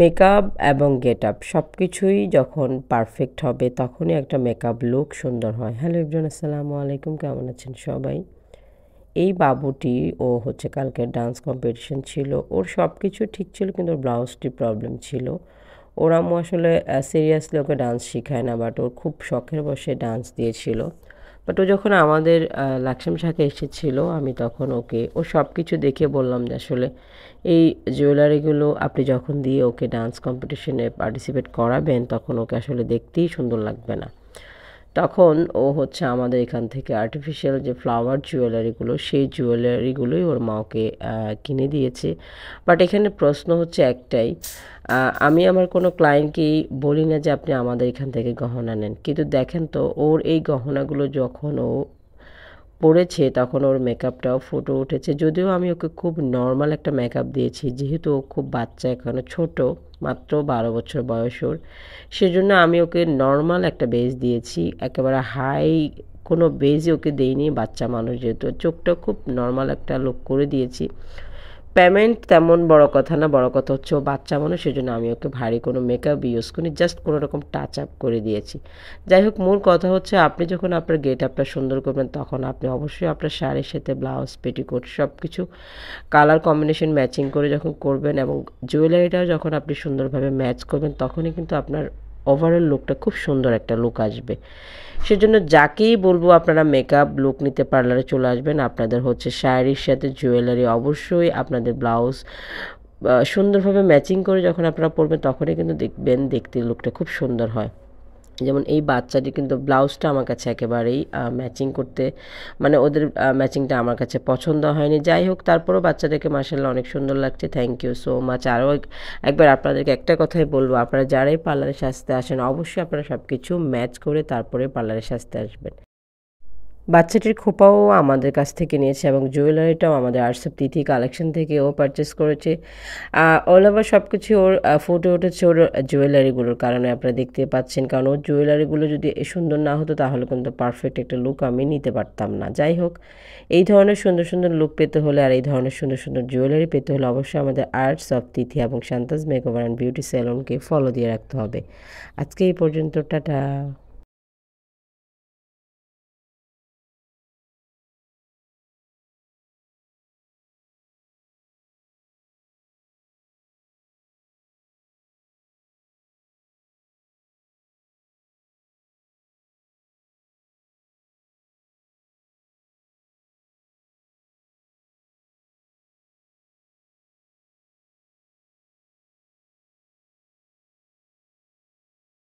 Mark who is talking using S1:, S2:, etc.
S1: Makeup এবং getup সবকিছুই যখন পারফেক্ট হবে তখনই একটা মেকআপ লুক সুন্দর হয়। হ্যালো এভরিওয়ান, আসসালামু আলাইকুম। কেমন আছেন সবাই? এই বাবুটি ও হচ্ছে কালকে ডান্স কম্পিটিশন ছিল, ওর সব কিছু ঠিক ছিল কিন্তু ওর ব্লাউজটি প্রবলেম ছিল। ওর আম্মু আসলে সিরিয়াসলি ওকে ডান্স শেখায় না, বাট ওর খুব শখের বসে ডান্স দিয়েছিল। বাট ও যখন আমাদের লাকসাম শাখায় এসেছিল, আমি তখন ওকে ও সব কিছু দেখে বললাম যে আসলে এই জুয়েলারিগুলো আপনি যখন দিয়ে ওকে ডান্স কম্পিটিশনে পার্টিসিপেট করাবেন তখন ওকে আসলে দেখতেই সুন্দর লাগবে না। তখন ও হচ্ছে আমাদের এখান থেকে আর্টিফিশিয়াল যে ফ্লাওয়ার জুয়েলারিগুলো, সেই জুয়েলারিগুলোই ওর মা ওকে কিনে দিয়েছে। বাট এখানে প্রশ্ন হচ্ছে একটাই, আমি আমার কোনো ক্লায়েন্টকেই বলি না যে আপনি আমাদের এখান থেকে গহনা নেন, কিন্তু দেখেন তো ওর এই গহনাগুলো যখন ও পড়েছে তখন ওর মেকআপটাও ফুটে উঠেছে। যদিও আমি ওকে খুব নর্মাল একটা মেকআপ দিয়েছি, যেহেতু ও খুব বাচ্চা, এখনও ছোট, মাত্র 12 বছর বয়স ওর, সেজন্য আমি ওকে নর্মাল একটা বেস দিয়েছি, একেবারে হাই কোনো বেসই ওকে দেইনি। বাচ্চা মানুষ যেহেতু, চোখটা খুব নর্মাল একটা লুক করে দিয়েছি। পেমেন্ট তেমন বড় কথা না, বড় কথা হচ্ছে ও বাচ্চা মানুষ, সেজন্য আমি ওকে ভারী কোনো মেকআপ ইউজ করিনি, জাস্ট কোনো রকম টাচ আপ করে দিয়েছি। যাই হোক, মূল কথা হচ্ছে আপনি যখন আপনার গেট আপটা সুন্দর করবেন তখন আপনি অবশ্যই আপনার শাড়ির সাথে ব্লাউজ, পেটিকোট সব কিছু কালার কম্বিনেশন ম্যাচিং করে যখন করবেন এবং জুয়েলারিটাও যখন আপনি সুন্দরভাবে ম্যাচ করবেন তখনই কিন্তু আপনার ওভারঅল লুকটা খুব সুন্দর একটা লুক আসবে। সেজন্য যাকেই বলবো আপনারা মেকআপ লুক নিতে পার্লারে চলে আসবেন। আপনাদের হচ্ছে শাড়ির সাথে জুয়েলারি, অবশ্যই আপনাদের ব্লাউজ সুন্দরভাবে ম্যাচিং করে যখন আপনারা পরবেন তখনই কিন্তু দেখবেন দেখতে লুকটা খুব সুন্দর হয়। যেমন এই বাচ্চাটি কিন্তু ব্লাউজটা আমার কাছে একেবারেই ম্যাচিং করতে, মানে ওদের ম্যাচিংটা আমার কাছে পছন্দ হয়নি। যাই হোক, তারপরেও বাচ্চাটাকে মাশাআল্লাহ অনেক সুন্দর লাগছে। Thank you so much. আরও একবার আপনাদেরকে একটা কথাই বলবো, আপনারা যারাই পার্লারে সাজতে আসেন অবশ্যই আপনারা সব কিছু ম্যাচ করে তারপরে পার্লারে সাজতে আসবেন। বাচ্চাটির খোঁপাও আমাদের কাছ থেকে নিয়েছে এবং জুয়েলারিটাও আমাদের আর্টস অফ তিথি কালেকশন থেকে ও পারচেস করেছে। অল ওভার সব কিছু ওর ফুটে উঠেছে ওর জুয়েলারিগুলোর কারণে, আপনারা দেখতে পাচ্ছেন। কারণ ওর জুয়েলারিগুলো যদি সুন্দর না হতো তাহলে কিন্তু পারফেক্ট একটা লুক আমি নিতে পারতাম না। যাই হোক, এই ধরনের সুন্দর সুন্দর লুক পেতে হলে আর এই ধরনের সুন্দর সুন্দর জুয়েলারি পেতে হলে অবশ্যই আমাদের আর্টস অফ তিথি এবং শান্তাজ মেকওভার অ্যান্ড বিউটি সেলুনকে ফলো দিয়ে রাখতে হবে। আজকে এই পর্যন্ত, টাটা।